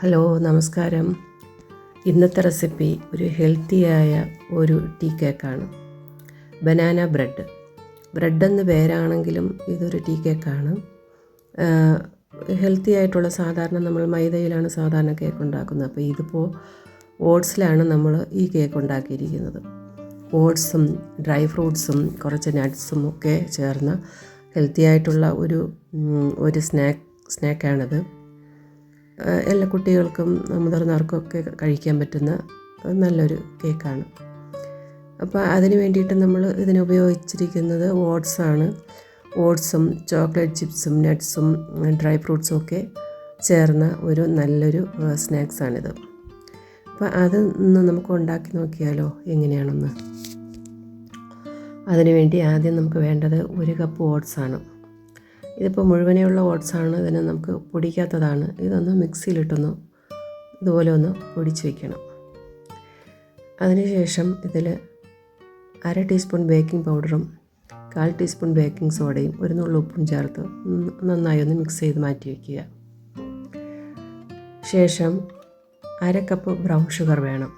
Hello നമസ്കാരം. ഇന്നത്തെ recipe ഒരു ഹെൽത്തിയായ ഒരു ടീ കേക്കാണ്. ബനാന ബ്രെഡ് എന്ന് പേരാണെങ്കിലും ഇതൊരു ടീ കേക്കാണ്. ഹെൽത്തി ആയിട്ടുള്ള സാധാരണ നമ്മൾ മൈദയിലാണ് സാധാരണ കേക്ക് ഉണ്ടാക്കുന്നത്. അപ്പോൾ ഇതിപ്പോൾ ഓട്സിലാണ് നമ്മൾ ഈ കേക്ക് ഉണ്ടാക്കിയിരിക്കുന്നത്. ഓട്സും ഡ്രൈ ഫ്രൂട്ട്സും കുറച്ച് നട്ട്സും ഒക്കെ ചേർന്ന ഹെൽത്തി ആയിട്ടുള്ള ഒരു സ്നാക്കാണിത്. എല്ലാ കുട്ടികൾക്കും മുതിർന്നവർക്കൊക്കെ കഴിക്കാൻ പറ്റുന്ന നല്ലൊരു കേക്കാണ്. അപ്പോൾ അതിന് വേണ്ടിയിട്ട് നമ്മൾ ഇതിനുപയോഗിച്ചിരിക്കുന്നത് ഓട്സാണ്. ഓട്സും ചോക്ലേറ്റ് ചിപ്സും നട്ട്സും ഡ്രൈ ഫ്രൂട്ട്സും ഒക്കെ ചേർന്ന നല്ലൊരു സ്നാക്സാണിത്. അപ്പോൾ അത് നമുക്ക് ഉണ്ടാക്കി നോക്കിയാലോ എങ്ങനെയാണെന്ന്. അതിനുവേണ്ടി ആദ്യം നമുക്ക് വേണ്ടത് 1 കപ്പ് ഓട്സാണ്. ഇതിപ്പോൾ മുഴുവനെയുള്ള ഓട്സാണ്. ഇതിന് നമുക്ക് പൊടിക്കാത്തതാണ്. ഇതൊന്ന് മിക്സിയിലിട്ടൊന്ന് ഇതുപോലെ ഒന്ന് പൊടിച്ച് വയ്ക്കണം. അതിനുശേഷം ഇതിൽ 1/2 ടീസ്പൂൺ ബേക്കിംഗ് പൗഡറും 1/4 ടീസ്പൂൺ ബേക്കിംഗ് സോഡയും 1 നുള്ളു ഉപ്പും ചേർത്ത് നന്നായി ഒന്ന് മിക്സ് ചെയ്ത് മാറ്റി വയ്ക്കുക. ശേഷം 1/2 കപ്പ് ബ്രൗൺ ഷുഗർ വേണം,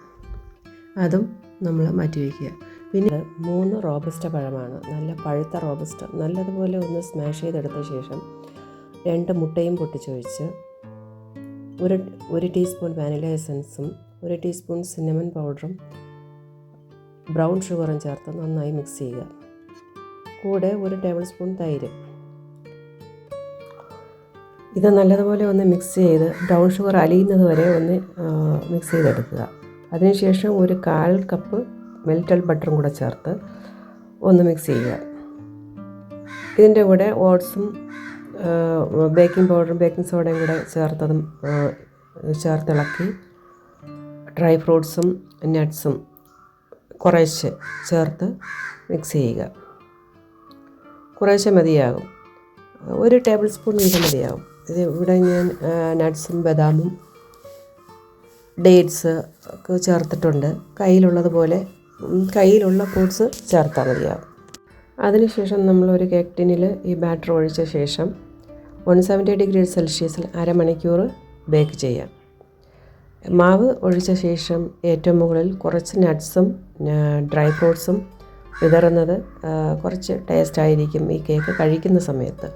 അതും നമ്മൾ മാറ്റി വയ്ക്കുക. പിന്നെ 3 റോബസ്റ്റ പഴമാണ്, നല്ല പഴുത്ത റോബസ്റ്റ. നല്ലതുപോലെ ഒന്ന് സ്മാഷ് ചെയ്തെടുത്ത ശേഷം 2 മുട്ടയും പൊട്ടിച്ചൊഴിച്ച് 1 ടീസ്പൂൺ വാനില എസൻസും 1 ടീസ്പൂൺ സിന്നമൺ പൗഡറും ബ്രൗൺ ഷുഗറും ചേർത്ത് നന്നായി മിക്സ് ചെയ്യുക. കൂടെ 1 ടേബിൾ സ്പൂൺ തൈര്. ഇത് നല്ലതുപോലെ ഒന്ന് മിക്സ് ചെയ്ത് ബ്രൗൺ ഷുഗർ അലിയുന്നത് വരെ ഒന്ന് മിക്സ് ചെയ്തെടുക്കുക. അതിനുശേഷം 1/4 കപ്പ് മെൽറ്റഡ് ബട്ടറും കൂടെ ചേർത്ത് ഒന്ന് മിക്സ് ചെയ്യുക. ഇതിൻ്റെ കൂടെ ഓട്സും ബേക്കിംഗ് പൗഡറും ബേക്കിംഗ് സോഡയും കൂടെ ചേർത്തിളക്കി ഡ്രൈ ഫ്രൂട്ട്സും നട്ട്സും കുറേശ്ശെ ചേർത്ത് മിക്സ് ചെയ്യുക. കുറേശ്ശെ മതിയാകും, 1 ടേബിൾ സ്പൂൺ വീതം മതിയാകും. ഇവിടെ ഞാൻ നട്ട്സും ബദാമും ഡേറ്റ്സ് ഒക്കെ ചേർത്തിട്ടുണ്ട്. കയ്യിലുള്ള ഫ്രൂട്ട്സ് ചേർത്താൽ മതിയാകും. അതിനുശേഷം നമ്മളൊരു കേക്ക് ടിന്നിൽ ഈ ബാറ്റർ ഒഴിച്ച ശേഷം 170 ഡിഗ്രി സെൽഷ്യസിൽ 1/2 മണിക്കൂർ ബേക്ക് ചെയ്യാം. മാവ് ഒഴിച്ച ശേഷം ഏറ്റവും മുകളിൽ കുറച്ച് നട്ട്സും ഡ്രൈ ഫ്രൂട്ട്സും വിതറുന്നത് കുറച്ച് ടേസ്റ്റായിരിക്കും ഈ കേക്ക് കഴിക്കുന്ന സമയത്ത്.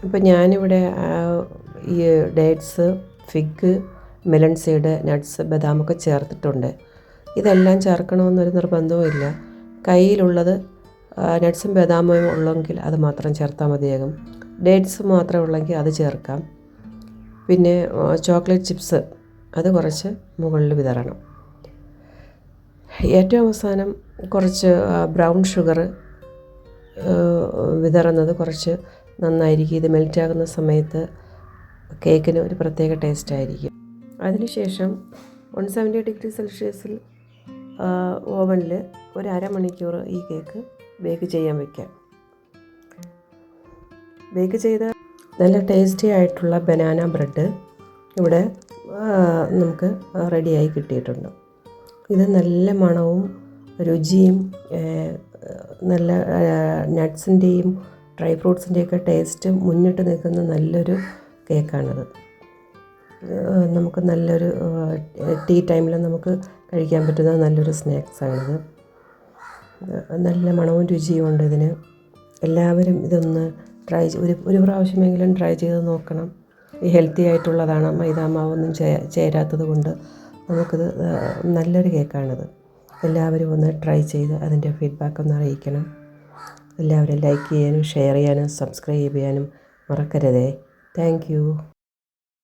അപ്പോൾ ഞാനിവിടെ ഈ dates, fig, melon seed, nuts, ബദാമൊക്കെ ചേർത്തിട്ടുണ്ട്. ഇതെല്ലാം ചേർക്കണമെന്നൊരു നിർബന്ധവുമില്ല. കയ്യിലുള്ളത് നട്ട്സും ബദാമും ഉള്ളെങ്കിൽ അത് മാത്രം ചേർത്താൽ മതിയാകും. ഡേറ്റ്സ് മാത്രമേ ഉള്ളെങ്കിൽ അത് ചേർക്കാം. പിന്നെ ചോക്ലേറ്റ് ചിപ്സ് അത് കുറച്ച് മുകളിൽ വിതറണം. ഏറ്റവും അവസാനം കുറച്ച് ബ്രൗൺ ഷുഗർ വിതറുന്നത് കുറച്ച് നന്നായിരിക്കും. ഇത് മെൽറ്റാകുന്ന സമയത്ത് കേക്കിന് ഒരു പ്രത്യേക ടേസ്റ്റായിരിക്കും. അതിനുശേഷം 170 ഡിഗ്രി സെൽഷ്യസിൽ ഓവനിൽ 1/2 മണിക്കൂർ ഈ കേക്ക് ബേക്ക് ചെയ്യാൻ വയ്ക്കാം. ബേക്ക് ചെയ്ത നല്ല ടേസ്റ്റി ആയിട്ടുള്ള ബനാന ബ്രെഡ് ഇവിടെ നമുക്ക് റെഡിയായി കിട്ടിയിട്ടുണ്ട്. ഇത് നല്ല മണവും രുചിയും നല്ല നട്ട്സിൻ്റെയും ഡ്രൈ ഫ്രൂട്ട്സിൻ്റെയൊക്കെ ടേസ്റ്റ് മുന്നിട്ട് നിൽക്കുന്ന നല്ലൊരു കേക്കാണിത്. നമുക്ക് നല്ലൊരു ടീ ടൈമിൽ നമുക്ക് കഴിക്കാൻ പറ്റുന്ന നല്ലൊരു സ്നാക്സാണിത്. നല്ല മണവും രുചിയും ഉണ്ട് ഇതിന്. എല്ലാവരും ഇതൊന്ന് ഒരു പ്രാവശ്യമെങ്കിലും ട്രൈ ചെയ്ത് നോക്കണം. ഈ ഹെൽത്തി ആയിട്ടുള്ളതാണ്, മൈദാമാവൊന്നും ചേരാത്തത് കൊണ്ട് നമുക്കിത് നല്ലൊരു കേക്കാണിത്. എല്ലാവരും ഒന്ന് ട്രൈ ചെയ്ത് അതിൻ്റെ ഫീഡ്ബാക്ക് ഒന്ന് അറിയിക്കണം. എല്ലാവരും ലൈക്ക് ചെയ്യാനും ഷെയർ ചെയ്യാനും സബ്സ്ക്രൈബ് ചെയ്യാനും മറക്കരുതേ. Thank you.